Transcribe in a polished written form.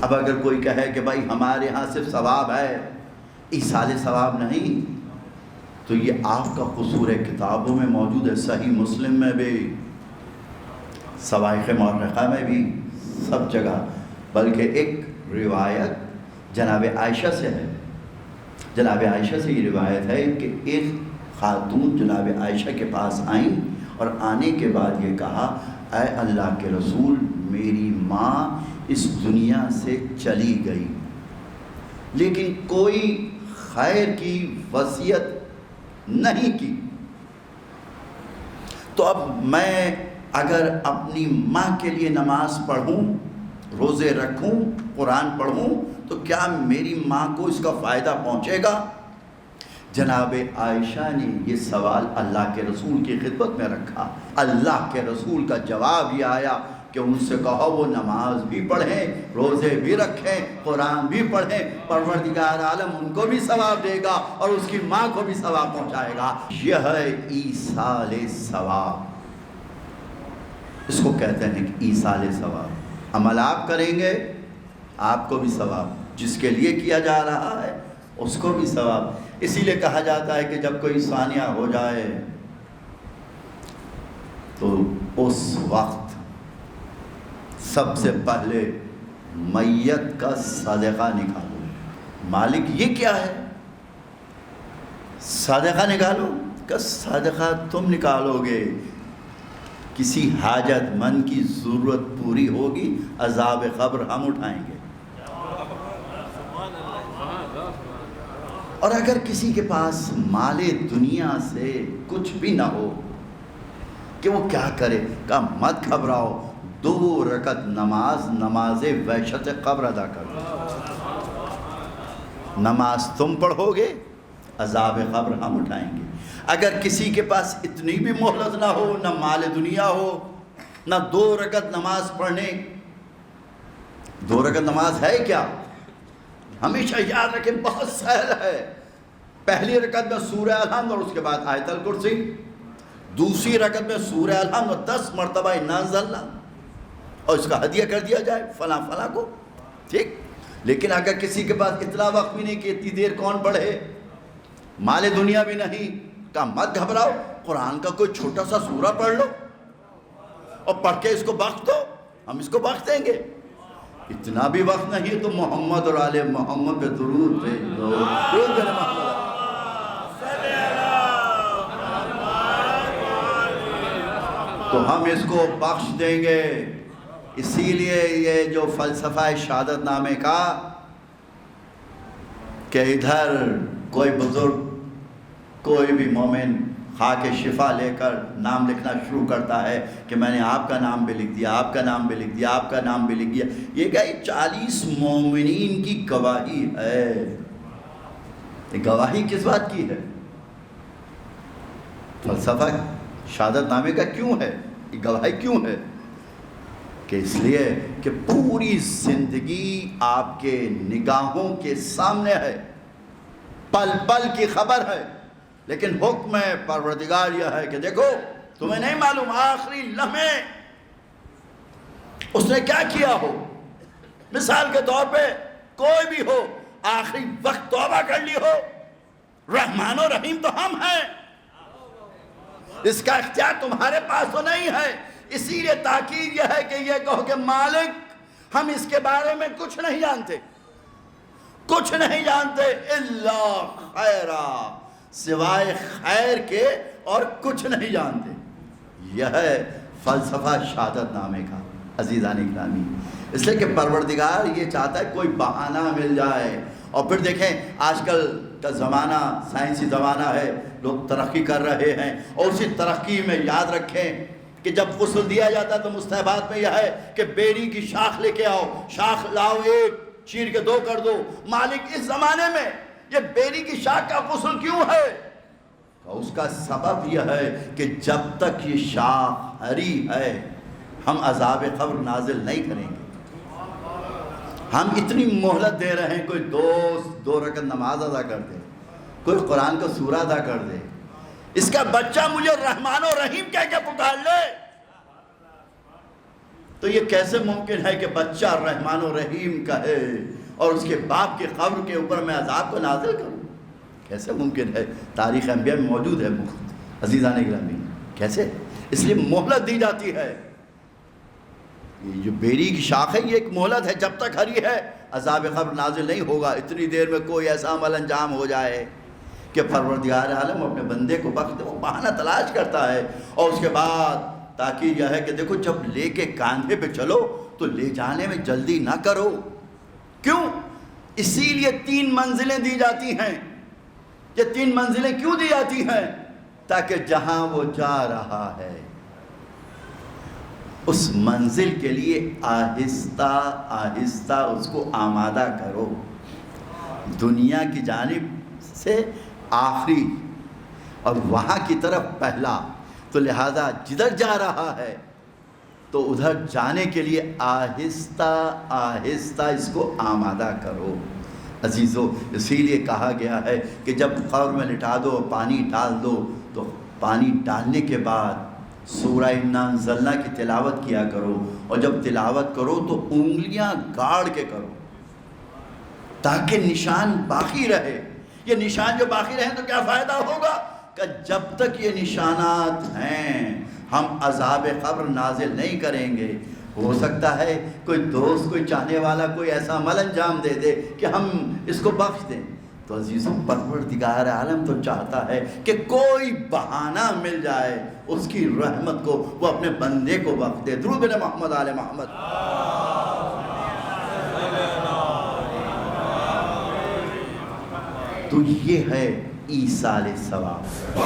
اب اگر کوئی کہے کہ بھائی ہمارے ہاں صرف ثواب ہے، ایصال ثواب نہیں، تو یہ آپ کا قصور ہے۔ کتابوں میں موجود ہے، صحیح مسلم میں بھی، صواعق مورخہ میں بھی، سب جگہ۔ بلکہ ایک روایت جناب عائشہ سے ہے، جناب عائشہ سے یہ روایت ہے کہ ایک خاتون جناب عائشہ کے پاس آئیں اور آنے کے بعد یہ کہا، اے اللہ کے رسول، میری ماں اس دنیا سے چلی گئی لیکن کوئی خیر کی وصیت نہیں کی، تو اب میں اگر اپنی ماں کے لیے نماز پڑھوں، روزے رکھوں، قرآن پڑھوں، تو کیا میری ماں کو اس کا فائدہ پہنچے گا؟ جناب عائشہ نے یہ سوال اللہ کے رسول کی خدمت میں رکھا۔ اللہ کے رسول کا جواب یہ آیا کہ ان سے کہو وہ نماز بھی پڑھیں، روزے بھی رکھیں، قرآن بھی پڑھیں، پروردگار عالم ان کو بھی ثواب دے گا اور اس کی ماں کو بھی ثواب پہنچائے گا۔ یہ ہے ایصال ثواب، اس کو کہتے ہیں کہ ایصال ثواب۔ عمل آپ کریں گے آپ کو بھی ثواب، جس کے لیے کیا جا رہا ہے اس کو بھی ثواب۔ اسی لیے کہا جاتا ہے کہ جب کوئی ثانیہ ہو جائے تو اس وقت سب سے پہلے میت کا صدقہ نکالو۔ مالک یہ کیا ہے؟ صدقہ نکالو؟ کہ صدقہ تم نکالو گے، کسی حاجت مند کی ضرورت پوری ہوگی، عذاب قبر ہم اٹھائیں گے۔ اور اگر کسی کے پاس مال دنیا سے کچھ بھی نہ ہو کہ وہ کیا کرے؟ کہ مت گھبراؤ، 2 رکعت نماز وحشت قبر ادا کرو۔ نماز تم پڑھو گے، عذاب قبر ہم اٹھائیں گے۔ اگر کسی کے پاس اتنی بھی مہلت نہ ہو، نہ مال دنیا ہو، نہ 2 رکعت نماز پڑھنے، 2 رکعت نماز ہے کیا؟ ہمیشہ یاد رکھیں، بہت سہل ہے۔ پہلی رکعت میں سورہ الحمد اور اس کے بعد آیت الکرسی، دوسری رکعت میں سورہ الحمد اور 10 مرتبہ انا انزلنا، اور اس کا ہدیہ کر دیا جائے فلاں فلاں کو، ٹھیک۔ لیکن اگر کسی کے پاس اتنا وقت بھی نہیں کہ اتنی دیر کون پڑھے، مال دنیا بھی نہیں، کہ مت گھبراؤ، قرآن کا کوئی چھوٹا سا سورہ پڑھ لو اور پڑھ کے اس کو بخش دو، ہم اس کو بخش دیں گے۔ اتنا بھی وقت نہیں تو محمد اور آل محمد پہ درود بھیج دو، درود بھیج محمد۔ تو ہم اس کو بخش دیں گے۔ اسی لیے یہ جو فلسفہ شہادت نامے کا کہ ادھر کوئی بزرگ، کوئی بھی مومن خاک شفا لے کر نام لکھنا شروع کرتا ہے کہ میں نے آپ کا نام بھی لکھ دیا، آپ کا نام بھی لکھ دیا، آپ کا نام بھی لکھ دیا، یہ کہ 40 مومنین کی گواہی ہے۔ یہ گواہی کس بات کی ہے؟ فلسفہ شہادت نامے کا کیوں ہے؟ یہ گواہی کیوں ہے؟ کہ اس لیے کہ پوری زندگی آپ کے نگاہوں کے سامنے ہے، پل پل کی خبر ہے، لیکن حکم پروردگار یہ ہے کہ دیکھو تمہیں نہیں معلوم آخری لمحے اس نے کیا کیا ہو۔ مثال کے طور پہ کوئی بھی ہو، آخری وقت توبہ کر لی ہو، رحمان و رحیم تو ہم ہیں، اس کا اختیار تمہارے پاس تو نہیں ہے۔ اسی لیے تاکید یہ ہے کہ یہ کہو کہ مالک ہم اس کے بارے میں کچھ نہیں جانتے، کچھ نہیں جانتے الا خیرا، سوائے خیر کے اور کچھ نہیں جانتے۔ یہ ہے فلسفہ شہادت نامے کا عزیزان اکرامی۔ اس لیے کہ پروردگار یہ چاہتا ہے کوئی بہانہ مل جائے۔ اور پھر دیکھیں آج کل کا زمانہ سائنسی زمانہ ہے، لوگ ترقی کر رہے ہیں، اور اسی ترقی میں یاد رکھیں کہ جب غسل دیا جاتا ہے تو مستحبات میں یہ ہے کہ بیری کی شاخ لے کے آؤ، شاخ لاؤ، 1 چیر کے 2 کر دو۔ مالک اس زمانے میں یہ بیری کی شاخ کا غسل کیوں ہے؟ اس کا سبب یہ ہے کہ جب تک یہ شاخ ہری ہے ہم عذاب قبر نازل نہیں کریں گے۔ ہم اتنی مہلت دے رہے ہیں، کوئی دوست 2 رکعت نماز ادا کر دے، کوئی قرآن کا سورہ ادا کر دے، اس کا بچہ مجھے رحمان و رحیم کہہ کے پکار لے، تو یہ کیسے ممکن ہے کہ بچہ رحمان و رحیم کہے اور اس کے باپ کی قبر کے اوپر میں عذاب کو نازل کروں؟ کیسے ممکن ہے؟ تاریخ انبیاء میں موجود ہے عزیزان گرامی. کیسے؟ اس لیے مہلت دی جاتی ہے. یہ جو بیری کی شاخ ہے یہ ایک مہلت ہے، جب تک ہری ہے عذاب قبر نازل نہیں ہوگا. اتنی دیر میں کوئی ایسا عمل انجام ہو جائے کہ پروردگار عالم اپنے بندے کو بخش دے. وہ بہانہ تلاش کرتا ہے، اور اس کے بعد تاکید یہ ہے کہ دیکھو جب لے کے کاندھے پہ چلو تو لے جانے میں جلدی نہ کرو. کیوں؟ اسی لیے 3 منزلیں دی جاتی ہیں. یہ 3 منزلیں کیوں دی جاتی ہیں؟ تاکہ جہاں وہ جا رہا ہے اس منزل کے لیے آہستہ آہستہ اس کو آمادہ کرو. دنیا کی جانب سے آخری اور وہاں کی طرف پہلا. تو لہذا جدھر جا رہا ہے تو ادھر جانے کے لیے آہستہ آہستہ اس کو آمادہ کرو. عزیزو اسی لیے کہا گیا ہے کہ جب قبر میں لٹا دو پانی ڈال دو تو پانی ڈالنے کے بعد سورہ انا انزلنا کی تلاوت کیا کرو، اور جب تلاوت کرو تو انگلیاں گاڑ کے کرو تاکہ نشان باقی رہے. یہ نشان جو باقی رہیں تو کیا فائدہ ہوگا کہ جب تک یہ نشانات ہیں ہم عذاب قبر نازل نہیں کریں گے. ہو سکتا ہے کوئی دوست، کوئی چاہنے والا کوئی ایسا عمل انجام دے دے کہ ہم اس کو بخش دیں. تو عزیزوں پروردگار عالم تو چاہتا ہے کہ کوئی بہانہ مل جائے اس کی رحمت کو وہ اپنے بندے کو بخش دے. درود بر محمد آل محمد. تو یہ ہے ایصال ثواب.